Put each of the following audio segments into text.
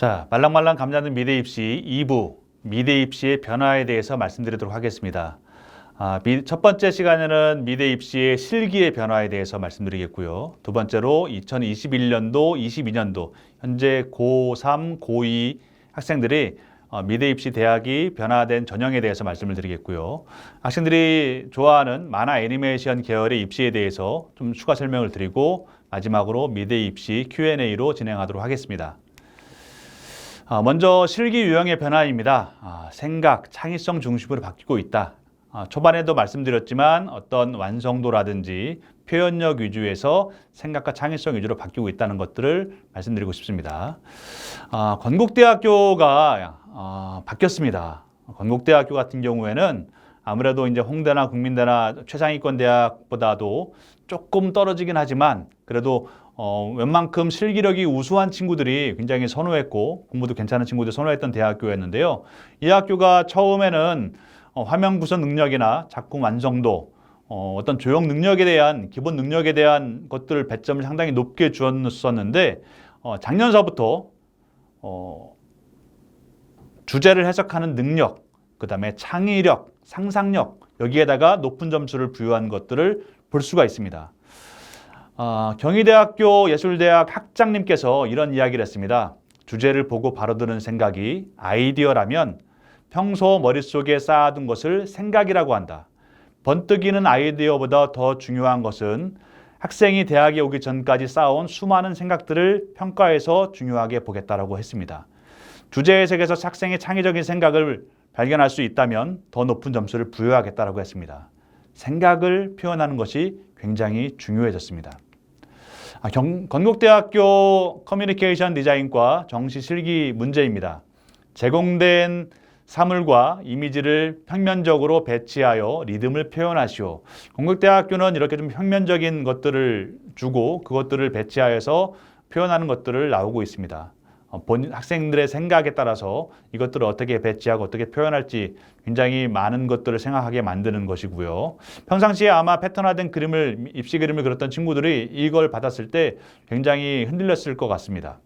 자, 말랑말랑 감자는 미래 입시 2부 미래 입시의 변화에 대해서 말씀드리도록 하겠습니다. 첫 번째 시간에는 미래 입시의 실기의 변화에 대해서 말씀드리겠고요. 두 번째로 2021년도, 22년도 현재 고3, 고2 학생들이 미래 입시 대학이 변화된 전형에 대해서 말씀을 드리겠고요. 학생들이 좋아하는 만화 애니메이션 계열의 입시에 대해서 좀 추가 설명을 드리고 마지막으로 미래 입시 Q&A로 진행하도록 하겠습니다. 먼저 실기 유형의 변화입니다. 생각, 창의성 중심으로 바뀌고 있다. 초반에도 말씀드렸지만 어떤 완성도라든지 표현력 위주에서 생각과 창의성 위주로 바뀌고 있다는 것들을 말씀드리고 싶습니다. 건국대학교가 바뀌었습니다. 건국대학교 같은 경우에는 아무래도 이제 홍대나 국민대나 최상위권 대학보다도 조금 떨어지긴 하지만 그래도 웬만큼 실기력이 우수한 친구들이 굉장히 선호했고 공부도 괜찮은 친구들이 선호했던 대학교였는데요. 이 학교가 처음에는 화면 구성 능력이나 작품 완성도, 어떤 조형 능력에 대한 기본 능력에 대한 것들을 배점을 상당히 높게 주었었는데 작년서부터 주제를 해석하는 능력, 그 다음에 창의력, 상상력 여기에다가 높은 점수를 부여한 것들을 볼 수가 있습니다. 경희대학교 예술대학 학장님께서 이런 이야기를 했습니다. 주제를 보고 바로 드는 생각이 아이디어라면 평소 머릿속에 쌓아둔 것을 생각이라고 한다. 번뜩이는 아이디어보다 더 중요한 것은 학생이 대학에 오기 전까지 쌓아온 수많은 생각들을 평가해서 중요하게 보겠다라고 했습니다. 주제 해석에서 학생의 창의적인 생각을 발견할 수 있다면 더 높은 점수를 부여하겠다라고 했습니다. 생각을 표현하는 것이 굉장히 중요해졌습니다. 건국대학교 커뮤니케이션 디자인과 정시 실기 문제입니다. 제공된 사물과 이미지를 평면적으로 배치하여 리듬을 표현하시오. 건국대학교는 이렇게 좀 평면적인 것들을 주고 그것들을 배치하여서 표현하는 것들을 나오고 있습니다. 학생들의 생각에 따라서 이것들을 어떻게 배치하고 어떻게 표현할지 굉장히 많은 것들을 생각하게 만드는 것이고요. 평상시에 아마 패턴화된 입시 그림을 그렸던 친구들이 이걸 받았을 때 굉장히 흔들렸을 것 같습니다.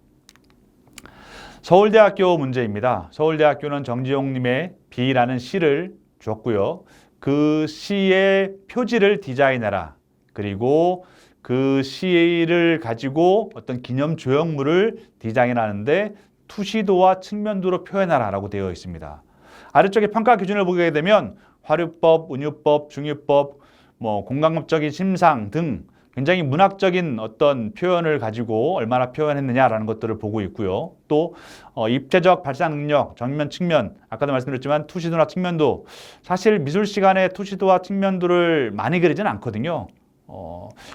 서울대학교 문제입니다. 서울대학교는 정지용님의 비라는 시를 줬고요. 그 시의 표지를 디자인해라. 그리고 그 시를 가지고 어떤 기념 조형물을 디자인하는데 투시도와 측면도로 표현하라 라고 되어 있습니다. 아래쪽에 평가 기준을 보게 되면 화류법, 운유법, 중유법, 공간법적인 심상 등 굉장히 문학적인 어떤 표현을 가지고 얼마나 표현했느냐라는 것들을 보고 있고요. 또 입체적 발상 능력, 정면, 측면, 아까도 말씀드렸지만 투시도나 측면도 사실 미술 시간에 투시도와 측면도를 많이 그리진 않거든요.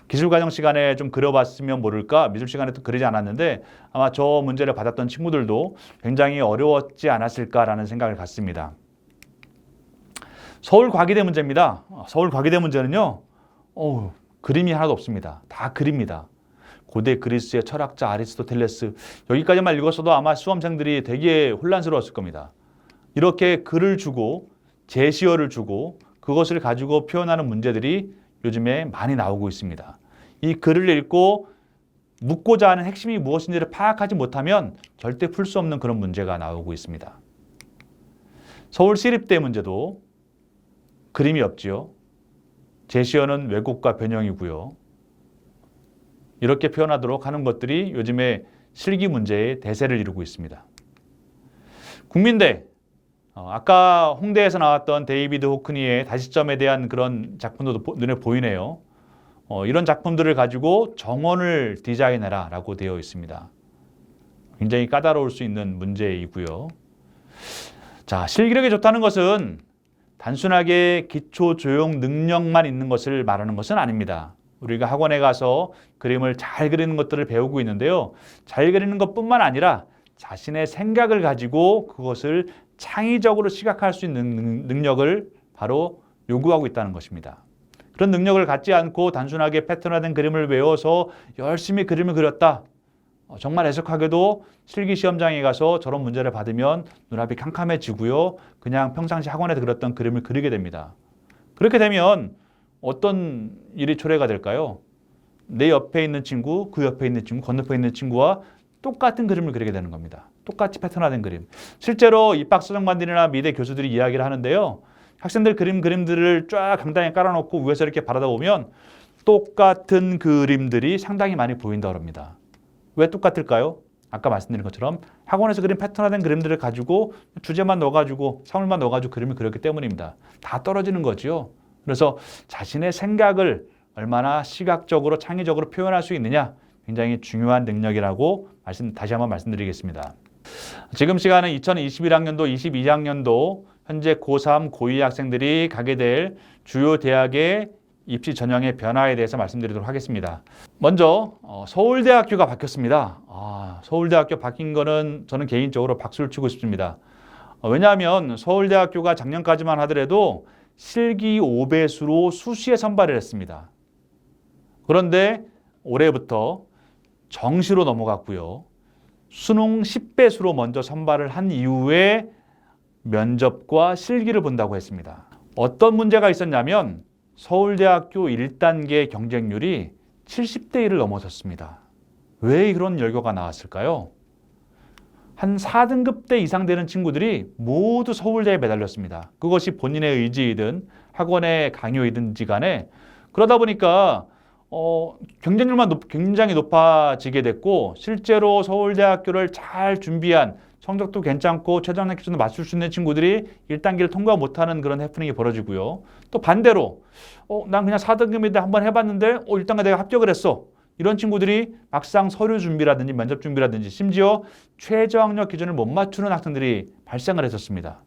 기술과정 시간에 좀 그려봤으면 모를까 미술 시간에 또 그리지 않았는데 아마 저 문제를 받았던 친구들도 굉장히 어려웠지 않았을까라는 생각을 갖습니다. 서울과기대 문제입니다. 서울과기대 문제는요 그림이 하나도 없습니다. 다 그립니다. 고대 그리스의 철학자 아리스토텔레스 여기까지만 읽었어도 아마 수험생들이 되게 혼란스러웠을 겁니다. 이렇게 글을 주고 제시어를 주고 그것을 가지고 표현하는 문제들이 요즘에 많이 나오고 있습니다. 이 글을 읽고 묻고자 하는 핵심이 무엇인지를 파악하지 못하면 절대 풀 수 없는 그런 문제가 나오고 있습니다. 서울시립대 문제도 그림이 없지요. 제시어는 왜곡과 변형이고요. 이렇게 표현하도록 하는 것들이 요즘에 실기 문제의 대세를 이루고 있습니다. 국민대 아까 홍대에서 나왔던 데이비드 호크니의 다시점에 대한 그런 작품도 눈에 보이네요. 이런 작품들을 가지고 정원을 디자인해라 라고 되어 있습니다. 굉장히 까다로울 수 있는 문제이고요. 자, 실기력이 좋다는 것은 단순하게 기초 조형 능력만 있는 것을 말하는 것은 아닙니다. 우리가 학원에 가서 그림을 잘 그리는 것들을 배우고 있는데요. 잘 그리는 것뿐만 아니라 자신의 생각을 가지고 그것을 창의적으로 시각할 수 있는 능력을 바로 요구하고 있다는 것입니다. 그런 능력을 갖지 않고 단순하게 패턴화된 그림을 외워서 열심히 그림을 그렸다. 정말 애석하게도 실기시험장에 가서 저런 문제를 받으면 눈앞이 캄캄해지고요. 그냥 평상시 학원에서 그렸던 그림을 그리게 됩니다. 그렇게 되면 어떤 일이 초래가 될까요? 내 옆에 있는 친구, 그 옆에 있는 친구, 건너편에 있는 친구와 똑같은 그림을 그리게 되는 겁니다. 똑같이 패턴화된 그림. 실제로 입학사정관들이나 미대 교수들이 이야기를 하는데요. 학생들 그림들을 쫙 강당에 깔아놓고 위에서 이렇게 바라다 보면 똑같은 그림들이 상당히 많이 보인다고 합니다. 왜 똑같을까요? 아까 말씀드린 것처럼 학원에서 그린 패턴화된 그림들을 가지고 주제만 넣어가지고 사물만 넣어가지고 그림을 그렸기 때문입니다. 다 떨어지는 거죠. 그래서 자신의 생각을 얼마나 시각적으로 창의적으로 표현할 수 있느냐 굉장히 중요한 능력이라고 다시 한번 말씀드리겠습니다. 지금 시간은 2021학년도, 22학년도 현재 고3, 고2 학생들이 가게 될 주요 대학의 입시 전형의 변화에 대해서 말씀드리도록 하겠습니다. 먼저 서울대학교가 바뀌었습니다. 서울대학교 바뀐 거는 저는 개인적으로 박수를 치고 싶습니다. 왜냐하면 서울대학교가 작년까지만 하더라도 실기 5배수로 수시에 선발을 했습니다. 그런데 올해부터 정시로 넘어갔고요. 수능 10배수로 먼저 선발을 한 이후에 면접과 실기를 본다고 했습니다. 어떤 문제가 있었냐면 서울대학교 1단계 경쟁률이 70대 1을 넘어섰습니다. 왜 이런 결과가 나왔을까요? 한 4등급 대 이상 되는 친구들이 모두 서울대에 매달렸습니다. 그것이 본인의 의지이든 학원의 강요이든지 간에 그러다 보니까 경쟁률만 굉장히 높아지게 됐고 실제로 서울대학교를 잘 준비한 성적도 괜찮고 최저학력 기준도 맞출 수 있는 친구들이 1단계를 통과 못하는 그런 해프닝이 벌어지고요. 또 반대로 난 그냥 4등급인데 한번 해봤는데 1단계 내가 합격을 했어. 이런 친구들이 막상 서류 준비라든지 면접 준비라든지 심지어 최저학력 기준을 못 맞추는 학생들이 발생을 했었습니다.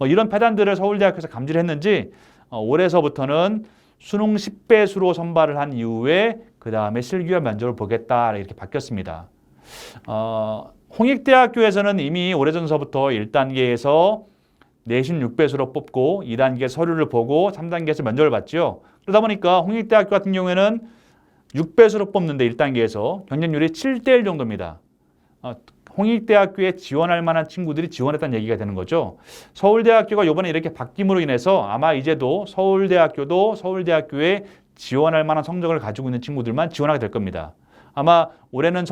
이런 패단들을 서울대학교에서 감지를 했는지 올해서부터는 수능 10배수로 선발을 한 이후에 그 다음에 실기와 면접을 보겠다 이렇게 바뀌었습니다. 홍익대학교에서는 이미 오래전서부터 1단계에서 내신 6배수로 뽑고 2단계 서류를 보고 3단계에서 면접을 봤죠. 그러다 보니까 홍익대학교 같은 경우에는 6배수로 뽑는데 1단계에서 경쟁률이 7대1 정도입니다. 홍익대학교에 지원할 만한 친구들이 지원했다는 얘기가 되는 거죠. 서울대학교가 이번에 이렇게 바뀜으로 인해서 아마 이제도 서울대학교도 서울대학교에 지원할 만한 성적을 가지고 있는 친구들만 지원하게 될 겁니다. 아마 올해는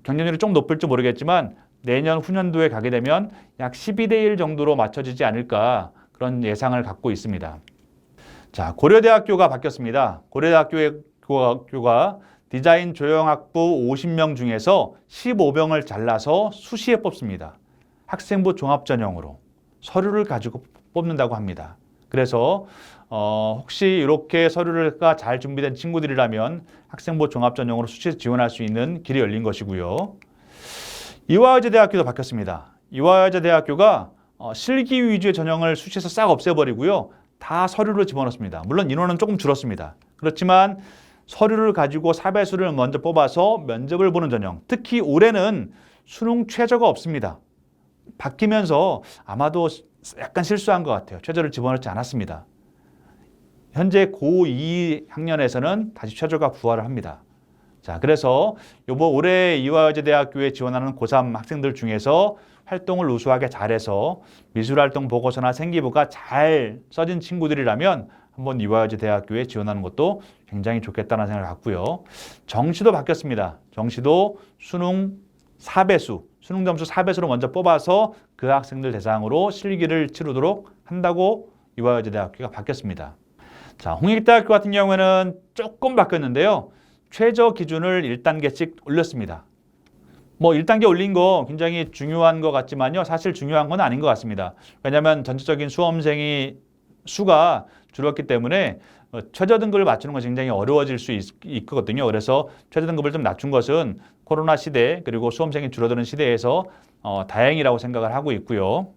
경쟁률이 좀 높을지 모르겠지만 내년 후년도에 가게 되면 약 12대1 정도로 맞춰지지 않을까 그런 예상을 갖고 있습니다. 자, 고려대학교가 바뀌었습니다. 고려대학교가 디자인 조형학부 50명 중에서 15명을 잘라서 수시에 뽑습니다. 학생부 종합전형으로 서류를 가지고 뽑는다고 합니다. 그래서 혹시 이렇게 서류가 잘 준비된 친구들이라면 학생부 종합전형으로 수시에 지원할 수 있는 길이 열린 것이고요. 이화여자대학교도 바뀌었습니다. 이화여자대학교가 실기 위주의 전형을 수시에서 싹 없애버리고요. 다 서류로 집어넣습니다. 물론 인원은 조금 줄었습니다. 그렇지만 서류를 가지고 4배수를 먼저 뽑아서 면접을 보는 전형. 특히 올해는 수능 최저가 없습니다. 바뀌면서 아마도 약간 실수한 것 같아요. 최저를 집어넣지 않았습니다. 현재 고2 학년에서는 다시 최저가 부활을 합니다. 자, 그래서 올해 이화여자대학교에 지원하는 고3 학생들 중에서 활동을 우수하게 잘해서 미술활동 보고서나 생기부가 잘 써진 친구들이라면 한번 이화여자대학교에 지원하는 것도 굉장히 좋겠다는 생각을 갖고요. 정시도 바뀌었습니다. 정시도 수능 4배수, 수능 점수 4배수로 먼저 뽑아서 그 학생들 대상으로 실기를 치르도록 한다고 이화여자대학교가 바뀌었습니다. 자, 홍익대학교 같은 경우에는 조금 바뀌었는데요. 최저 기준을 1단계씩 올렸습니다. 1단계 올린 거 굉장히 중요한 것 같지만요. 사실 중요한 건 아닌 것 같습니다. 왜냐하면 전체적인 수험생이 수가 줄었기 때문에 최저 등급을 맞추는 것이 굉장히 어려워질 수 있거든요. 그래서 최저 등급을 좀 낮춘 것은 코로나 시대 그리고 수험생이 줄어드는 시대에서 다행이라고 생각을 하고 있고요.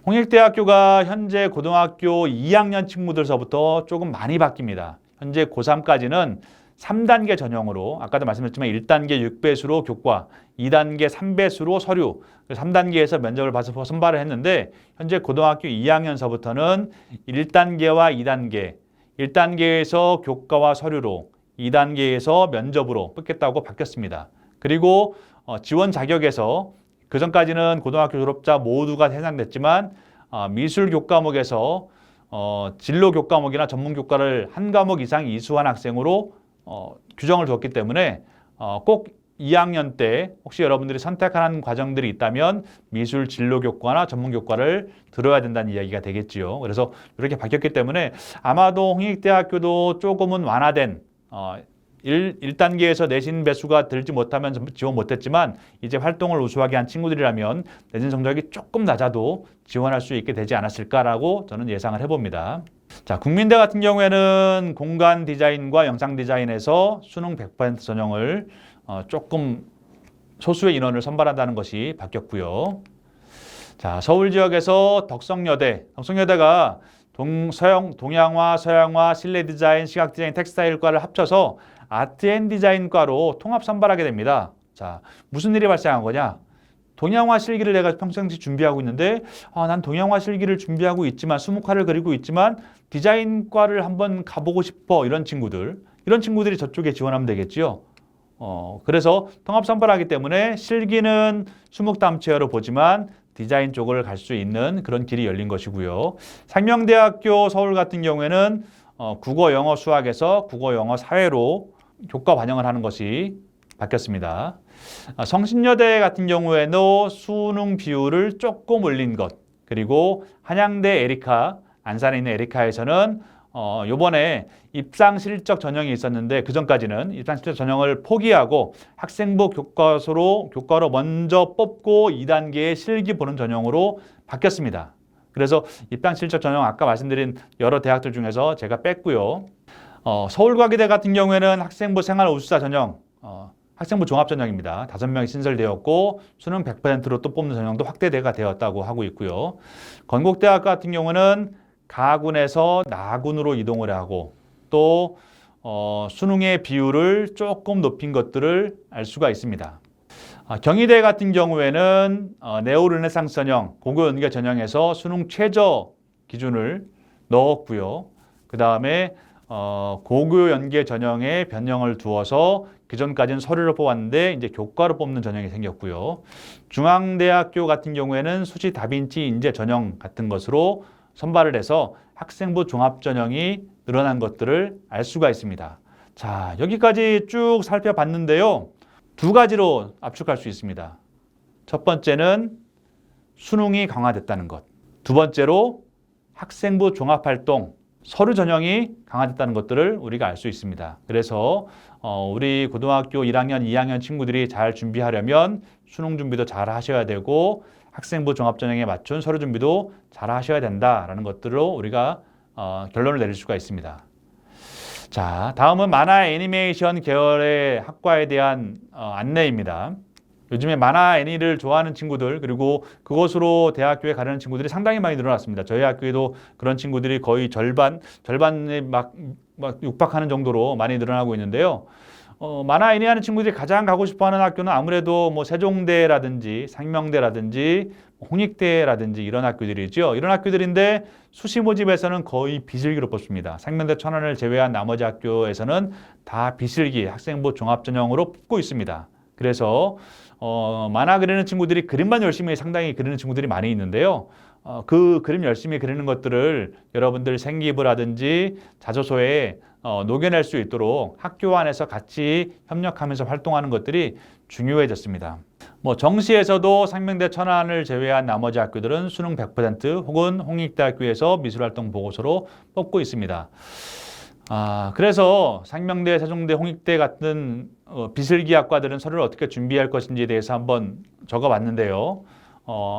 홍익대학교가 현재 고등학교 2학년 친구들서부터 조금 많이 바뀝니다. 현재 고3까지는 3단계 전형으로 아까도 말씀드렸지만 1단계 6배수로 교과, 2단계 3배수로 서류, 3단계에서 면접을 봐서 선발을 했는데 현재 고등학교 2학년서부터는 1단계와 2단계, 1단계에서 교과와 서류로, 2단계에서 면접으로 뽑겠다고 바뀌었습니다. 그리고 지원 자격에서 그전까지는 고등학교 졸업자 모두가 해당됐지만 미술 교과목에서 진로 교과목이나 전문 교과를 한 과목 이상 이수한 학생으로 규정을 뒀기 때문에 꼭 2학년 때 혹시 여러분들이 선택하는 과정들이 있다면 미술 진로 교과나 전문 교과를 들어야 된다는 이야기가 되겠지요. 그래서 이렇게 바뀌었기 때문에 아마도 홍익대학교도 조금은 완화된 1단계에서 내신 배수가 들지 못하면 지원 못했지만 이제 활동을 우수하게 한 친구들이라면 내신 성적이 조금 낮아도 지원할 수 있게 되지 않았을까라고 저는 예상을 해봅니다. 자, 국민대 같은 경우에는 공간 디자인과 영상 디자인에서 수능 100% 전형을 조금 소수의 인원을 선발한다는 것이 바뀌었고요. 자, 서울 지역에서 덕성여대가 동양화, 서양화, 실내 디자인, 시각 디자인, 텍스타일과를 합쳐서 아트 앤 디자인과로 통합 선발하게 됩니다. 자, 무슨 일이 발생한 거냐? 동양화 실기를 내가 평상시 준비하고 있는데 난 동양화 실기를 준비하고 있지만 수묵화를 그리고 있지만 디자인과를 한번 가보고 싶어 이런 친구들이 저쪽에 지원하면 되겠지요. 그래서 통합 선발하기 때문에 실기는 수묵 다음 체어로 보지만 디자인 쪽을 갈 수 있는 그런 길이 열린 것이고요. 상명대학교 서울 같은 경우에는 국어, 영어, 수학에서 국어, 영어, 사회로 교과 반영을 하는 것이 바뀌었습니다. 성신여대 같은 경우에도 수능 비율을 조금 올린 것, 그리고 한양대 에리카, 안산에 있는 에리카에서는 요번에 입상 실적 전형이 있었는데 그 전까지는 입상 실적 전형을 포기하고 학생부 교과로 먼저 뽑고 2단계의 실기 보는 전형으로 바뀌었습니다. 그래서 입상 실적 전형 아까 말씀드린 여러 대학들 중에서 제가 뺐고요. 서울과기대 같은 경우에는 학생부 생활 우수사 전형, 학생부 종합 전형입니다. 5명이 신설되었고 수능 100%로 또 뽑는 전형도 확대가 되었다고 하고 있고요. 건국대학 같은 경우는 가군에서 나군으로 이동을 하고 또 수능의 비율을 조금 높인 것들을 알 수가 있습니다. 경희대 같은 경우에는 네오르네상스 전형, 고교 연계 전형에서 수능 최저 기준을 넣었고요. 그 다음에 고교 연계 전형에 변형을 두어서 그전까지는 서류로 뽑았는데 이제 교과로 뽑는 전형이 생겼고요. 중앙대학교 같은 경우에는 수시 다빈치 인재 전형 같은 것으로 선발을 해서 학생부 종합 전형이 늘어난 것들을 알 수가 있습니다. 자, 여기까지 쭉 살펴봤는데요. 2가지로 압축할 수 있습니다. 첫 번째는 수능이 강화됐다는 것. 두 번째로 학생부 종합활동, 서류 전형이 강화됐다는 것들을 우리가 알 수 있습니다. 그래서 우리 고등학교 1학년, 2학년 친구들이 잘 준비하려면 수능 준비도 잘 하셔야 되고 학생부 종합전형에 맞춘 서류 준비도 잘 하셔야 된다라는 것들로 우리가 결론을 내릴 수가 있습니다. 자, 다음은 만화 애니메이션 계열의 학과에 대한 안내입니다. 요즘에 만화 애니를 좋아하는 친구들 그리고 그것으로 대학교에 가려는 친구들이 상당히 많이 늘어났습니다. 저희 학교에도 그런 친구들이 거의 절반에 막 육박하는 정도로 많이 늘어나고 있는데요. 만화 애니 하는 친구들이 가장 가고 싶어하는 학교는 아무래도 뭐 세종대라든지 상명대라든지 홍익대라든지 이런 학교들이죠. 이런 학교들인데 수시 모집에서는 거의 비실기로 뽑습니다. 상명대 천안을 제외한 나머지 학교에서는 다 비실기 학생부 종합전형으로 뽑고 있습니다. 그래서 만화 그리는 친구들이 그림만 열심히 상당히 그리는 친구들이 많이 있는데요. 그 그림 열심히 그리는 것들을 여러분들 생기부라든지 자소서에 녹여낼 수 있도록 학교 안에서 같이 협력하면서 활동하는 것들이 중요해졌습니다. 뭐 정시에서도 상명대 천안을 제외한 나머지 학교들은 수능 100% 혹은 홍익대학교에서 미술활동 보고서로 뽑고 있습니다. 그래서 상명대, 세종대, 홍익대 같은 비슬기 학과들은 서류를 어떻게 준비할 것인지에 대해서 한번 적어봤는데요.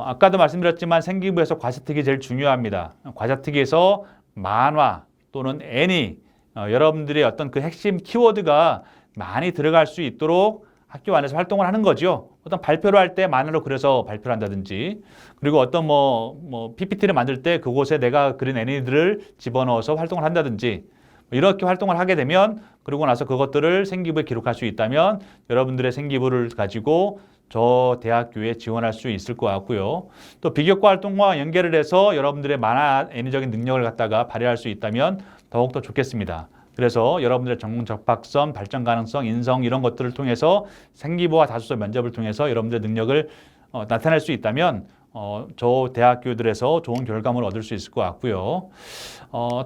아까도 말씀드렸지만 생기부에서 과자특기 제일 중요합니다. 과자특기에서 만화 또는 애니 여러분들의 어떤 그 핵심 키워드가 많이 들어갈 수 있도록 학교 안에서 활동을 하는 거죠. 어떤 발표를 할 때 만화로 그려서 발표를 한다든지 그리고 어떤 뭐 PPT를 만들 때 그곳에 내가 그린 애니들을 집어넣어서 활동을 한다든지 이렇게 활동을 하게 되면 그러고 나서 그것들을 생기부에 기록할 수 있다면 여러분들의 생기부를 가지고 저 대학교에 지원할 수 있을 것 같고요. 또 비교과 활동과 연계를 해서 여러분들의 만화 애니적인 능력을 갖다가 발휘할 수 있다면 더욱더 좋겠습니다. 그래서 여러분들의 전공 적합성, 발전 가능성, 인성 이런 것들을 통해서 생기부와 다수서 면접을 통해서 여러분들의 능력을 나타낼 수 있다면 저 대학교들에서 좋은 결과물을 얻을 수 있을 것 같고요.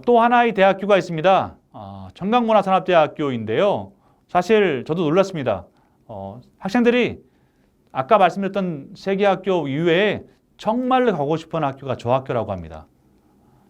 또 하나의 대학교가 있습니다. 청강문화산업대학교인데요. 사실 저도 놀랐습니다. 학생들이 아까 말씀드렸던 세 개 학교 이외에 정말로 가고 싶은 학교가 저 학교라고 합니다.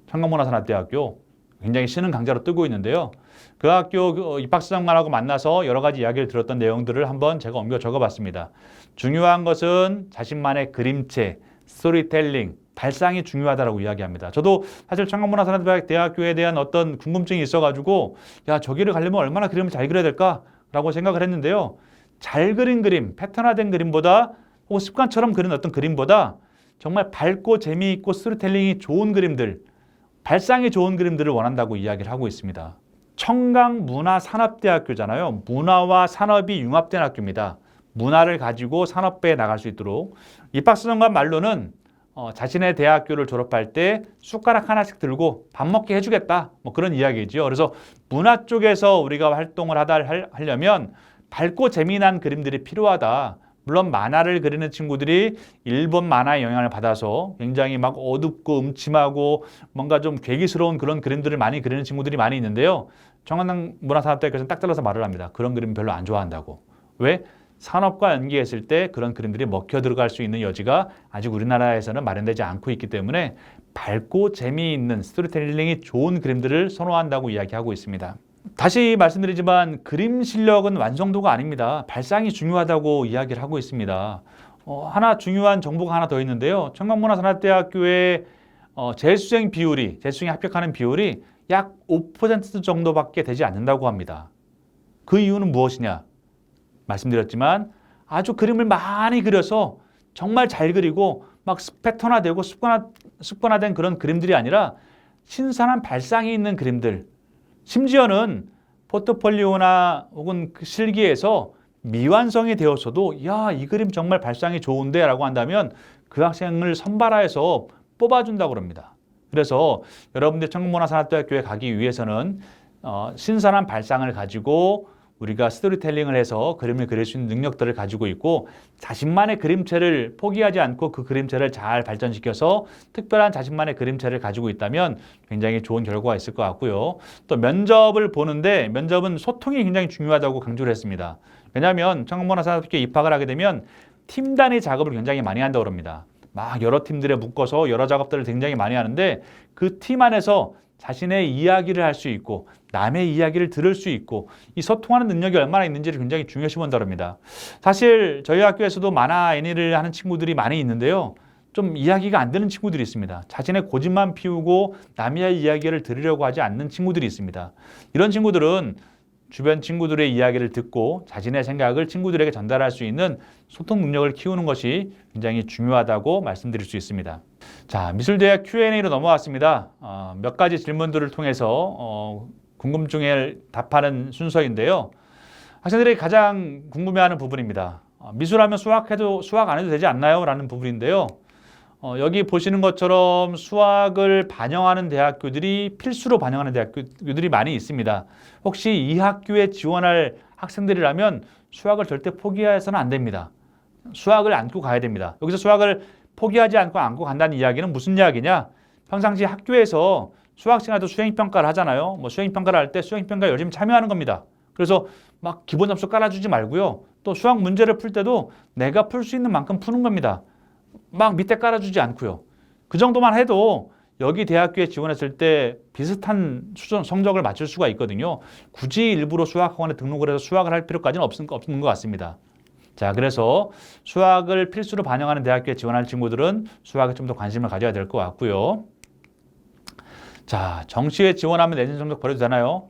청강문화산업대학교. 굉장히 신흥 강자로 뜨고 있는데요. 그 학교 입학수장만하고 만나서 여러 가지 이야기를 들었던 내용들을 한번 제가 옮겨 적어봤습니다. 중요한 것은 자신만의 그림체, 스토리텔링, 발상이 중요하다고 이야기합니다. 저도 사실 청강문화산업대학교에 대한 어떤 궁금증이 있어가지고 야, 저기를 가려면 얼마나 그림을 잘 그려야 될까라고 생각을 했는데요. 잘 그린 그림, 패턴화된 그림보다 혹은 습관처럼 그린 어떤 그림보다 정말 밝고 재미있고 스토리텔링이 좋은 그림들, 발상이 좋은 그림들을 원한다고 이야기를 하고 있습니다. 청강문화산업대학교잖아요. 문화와 산업이 융합된 학교입니다. 문화를 가지고 산업배에 나갈 수 있도록 입학수정관 말로는 자신의 대학교를 졸업할 때 숟가락 하나씩 들고 밥 먹게 해주겠다. 뭐 그런 이야기죠. 그래서 문화 쪽에서 우리가 활동을 하려면 밝고 재미난 그림들이 필요하다. 물론 만화를 그리는 친구들이 일본 만화의 영향을 받아서 굉장히 막 어둡고 음침하고 뭔가 좀 괴기스러운 그런 그림들을 많이 그리는 친구들이 많이 있는데요. 청강문화산업대학교에서는 딱 잘라서 말을 합니다. 그런 그림 별로 안 좋아한다고. 왜? 산업과 연계했을 때 그런 그림들이 먹혀 들어갈 수 있는 여지가 아직 우리나라에서는 마련되지 않고 있기 때문에 밝고 재미있는 스토리텔링이 좋은 그림들을 선호한다고 이야기하고 있습니다. 다시 말씀드리지만 그림 실력은 완성도가 아닙니다. 발상이 중요하다고 이야기를 하고 있습니다. 하나 중요한 정보가 하나 더 있는데요. 청강문화산업대학교의 재수생 비율이, 재수생에 합격하는 비율이 약 5% 정도밖에 되지 않는다고 합니다. 그 이유는 무엇이냐? 말씀드렸지만 아주 그림을 많이 그려서 정말 잘 그리고 막 패턴화되고 습관화된 그런 그림들이 아니라 신선한 발상이 있는 그림들, 심지어는 포트폴리오나 혹은 그 실기에서 미완성이 되었어도 야, 이 그림 정말 발상이 좋은데 라고 한다면 그 학생을 선발해서 뽑아준다고 합니다. 그래서 여러분들 청강문화산업대학교에 가기 위해서는 신선한 발상을 가지고 우리가 스토리텔링을 해서 그림을 그릴 수 있는 능력들을 가지고 있고 자신만의 그림체를 포기하지 않고 그 그림체를 잘 발전시켜서 특별한 자신만의 그림체를 가지고 있다면 굉장히 좋은 결과가 있을 것 같고요. 또 면접을 보는데 면접은 소통이 굉장히 중요하다고 강조를 했습니다. 왜냐하면 청강문화산업대학교에 입학을 하게 되면 팀 단위 작업을 굉장히 많이 한다고 합니다. 막 여러 팀들에 묶어서 여러 작업들을 굉장히 많이 하는데 그 팀 안에서 자신의 이야기를 할 수 있고 남의 이야기를 들을 수 있고 이 소통하는 능력이 얼마나 있는지를 굉장히 중요시 본다고 합니다. 사실 저희 학교에서도 만화 애니를 하는 친구들이 많이 있는데요. 좀 이야기가 안 되는 친구들이 있습니다. 자신의 고집만 피우고 남의 이야기를 들으려고 하지 않는 친구들이 있습니다. 이런 친구들은 주변 친구들의 이야기를 듣고 자신의 생각을 친구들에게 전달할 수 있는 소통 능력을 키우는 것이 굉장히 중요하다고 말씀드릴 수 있습니다. 자, 미술대학 Q&A로 넘어왔습니다. 몇 가지 질문들을 통해서 궁금증에 답하는 순서인데요. 학생들이 가장 궁금해하는 부분입니다. 미술하면 수학 안 해도 되지 않나요? 라는 부분인데요. 여기 보시는 것처럼 수학을 반영하는 대학교들이 필수로 반영하는 대학교들이 많이 있습니다. 혹시 이 학교에 지원할 학생들이라면 수학을 절대 포기해서는 안 됩니다. 수학을 안고 가야 됩니다. 여기서 수학을 포기하지 않고 안고 간다는 이야기는 무슨 이야기냐? 평상시 학교에서 수학 시간에도 수행평가를 하잖아요. 뭐 수행평가를 할 때 수행평가에 열심히 참여하는 겁니다. 그래서 막 기본 점수 깔아주지 말고요. 또 수학 문제를 풀 때도 내가 풀 수 있는 만큼 푸는 겁니다. 막 밑에 깔아주지 않고요. 그 정도만 해도 여기 대학교에 지원했을 때 비슷한 수준 성적을 맞출 수가 있거든요. 굳이 일부러 수학학원에 등록을 해서 수학을 할 필요까지는 없는 것 같습니다. 자, 그래서 수학을 필수로 반영하는 대학교에 지원할 친구들은 수학에 좀 더 관심을 가져야 될 것 같고요. 자, 정시에 지원하면 내신 성적 버려도 되나요?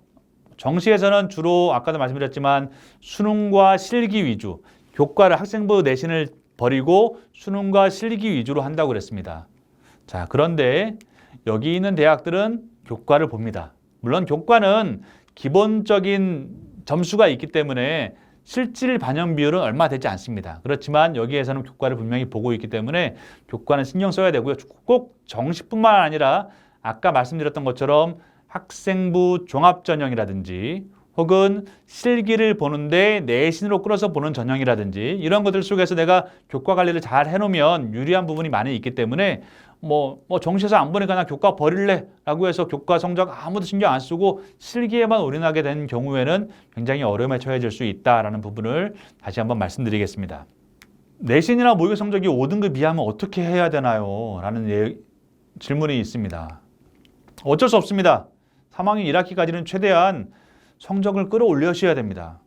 정시에서는 주로 아까도 말씀드렸지만 수능과 실기 위주, 교과를 학생부 내신을 버리고 수능과 실기 위주로 한다고 그랬습니다. 자, 그런데 여기 있는 대학들은 교과를 봅니다. 물론 교과는 기본적인 점수가 있기 때문에 실질 반영 비율은 얼마 되지 않습니다. 그렇지만 여기에서는 교과를 분명히 보고 있기 때문에 교과는 신경 써야 되고요. 꼭 정시뿐만 아니라 아까 말씀드렸던 것처럼 학생부 종합전형이라든지 혹은 실기를 보는데 내신으로 끌어서 보는 전형이라든지 이런 것들 속에서 내가 교과 관리를 잘 해놓으면 유리한 부분이 많이 있기 때문에 정시에서 안 보니까 나 교과 버릴래 라고 해서 교과 성적 아무도 신경 안 쓰고 실기에만 올인하게 된 경우에는 굉장히 어려움에 처해질 수 있다라는 부분을 다시 한번 말씀드리겠습니다. 내신이나 모의고 성적이 5등급 이하면 어떻게 해야 되나요? 라는 질문이 있습니다. 어쩔 수 없습니다. 3학년 1학기까지는 최대한 성적을 끌어올려셔야 됩니다.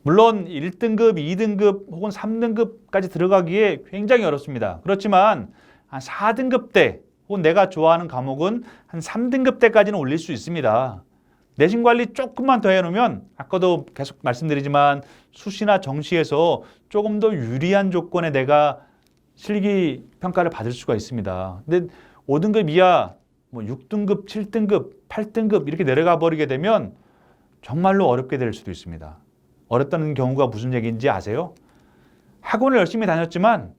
물론 1등급, 2등급 혹은 3등급까지 들어가기에 굉장히 어렵습니다. 그렇지만 한 4등급 대 혹은 내가 좋아하는 과목은 한 3등급 대까지는 올릴 수 있습니다. 내신 관리 조금만 더 해놓으면 아까도 계속 말씀드리지만 수시나 정시에서 조금 더 유리한 조건에 내가 실기 평가를 받을 수가 있습니다. 근데 5등급 이하 6등급, 7등급, 8등급 이렇게 내려가 버리게 되면 정말로 어렵게 될 수도 있습니다. 어렵다는 경우가 무슨 얘기인지 아세요? 학원을 열심히 다녔지만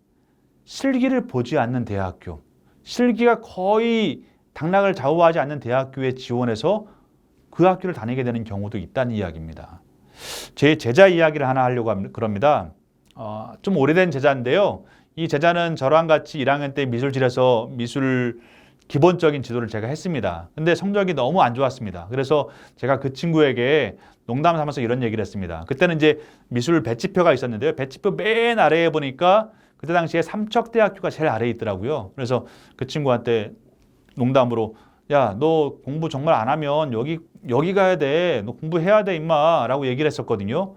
실기를 보지 않는 대학교, 실기가 거의 당락을 좌우하지 않는 대학교에 지원해서 그 학교를 다니게 되는 경우도 있다는 이야기입니다. 제 제자 이야기를 하나 하려고 그럽니다. 좀 오래된 제자인데요. 이 제자는 저랑 같이 1학년 때 미술실에서 미술 기본적인 지도를 제가 했습니다. 근데 성적이 너무 안 좋았습니다. 그래서 제가 그 친구에게 농담 삼아서 이런 얘기를 했습니다. 그때는 이제 미술 배치표가 있었는데요. 배치표 맨 아래에 보니까 그때 당시에 삼척대학교가 제일 아래에 있더라고요. 그래서 그 친구한테 농담으로 야, 너 공부 정말 안 하면 여기 가야 돼. 너 공부해야 돼, 임마. 라고 얘기를 했었거든요.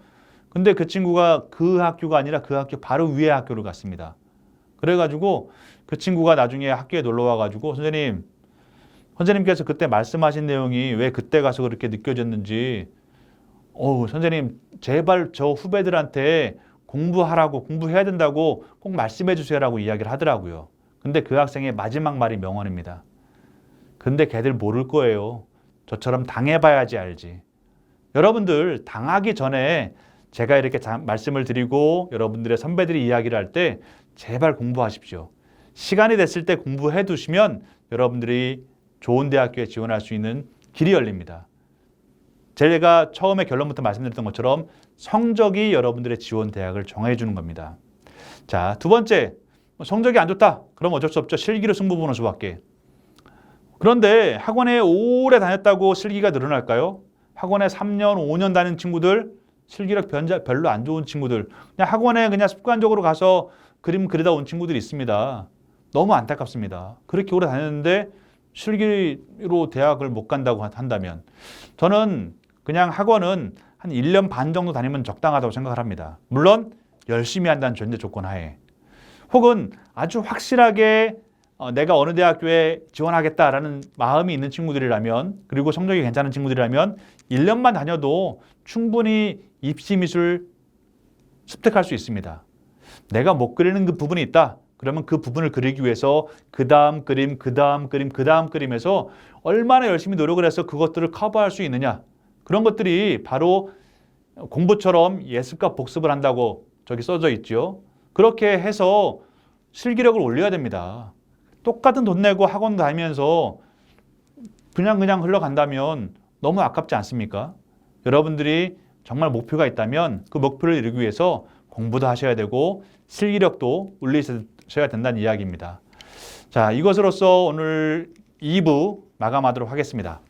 근데 그 친구가 그 학교가 아니라 그 학교 바로 위에 학교를 갔습니다. 그래가지고 그 친구가 나중에 학교에 놀러 와가지고 선생님께서 그때 말씀하신 내용이 왜 그때 가서 그렇게 느껴졌는지 선생님 제발 저 후배들한테 공부해야 된다고 꼭 말씀해 주세요라고 이야기를 하더라고요. 근데 그 학생의 마지막 말이 명언입니다. 근데 걔들 모를 거예요. 저처럼 당해봐야지 알지. 여러분들 당하기 전에 제가 이렇게 말씀을 드리고 여러분들의 선배들이 이야기를 할 때 제발 공부하십시오. 시간이 됐을 때 공부해 두시면 여러분들이 좋은 대학교에 지원할 수 있는 길이 열립니다. 제가 처음에 결론부터 말씀드렸던 것처럼 성적이 여러분들의 지원 대학을 정해주는 겁니다. 자, 두 번째, 성적이 안 좋다. 그럼 어쩔 수 없죠. 실기로 승부 보는 수밖에. 그런데 학원에 오래 다녔다고 실기가 늘어날까요? 학원에 3년, 5년 다닌 친구들, 실기력 별로 안 좋은 친구들, 그냥 학원에 그냥 습관적으로 가서 그림 그리다 온 친구들이 있습니다. 너무 안타깝습니다. 그렇게 오래 다녔는데 실기로 대학을 못 간다고 한다면 저는 그냥 학원은 한 1년 반 정도 다니면 적당하다고 생각을 합니다. 물론 열심히 한다는 전제 조건 하에. 혹은 아주 확실하게 내가 어느 대학교에 지원하겠다라는 마음이 있는 친구들이라면 그리고 성적이 괜찮은 친구들이라면 1년만 다녀도 충분히 입시미술 습득할 수 있습니다. 내가 못 그리는 그 부분이 있다. 그러면 그 부분을 그리기 위해서 그 다음 그림, 그 다음 그림, 그 다음 그림에서 얼마나 열심히 노력을 해서 그것들을 커버할 수 있느냐. 그런 것들이 바로 공부처럼 예습과 복습을 한다고 저기 써져 있죠. 그렇게 해서 실기력을 올려야 됩니다. 똑같은 돈 내고 학원 다니면서 그냥 흘러간다면 너무 아깝지 않습니까? 여러분들이 정말 목표가 있다면 그 목표를 이루기 위해서 공부도 하셔야 되고 실기력도 올리셔야 된다는 이야기입니다. 자, 이것으로써 오늘 2부 마감하도록 하겠습니다.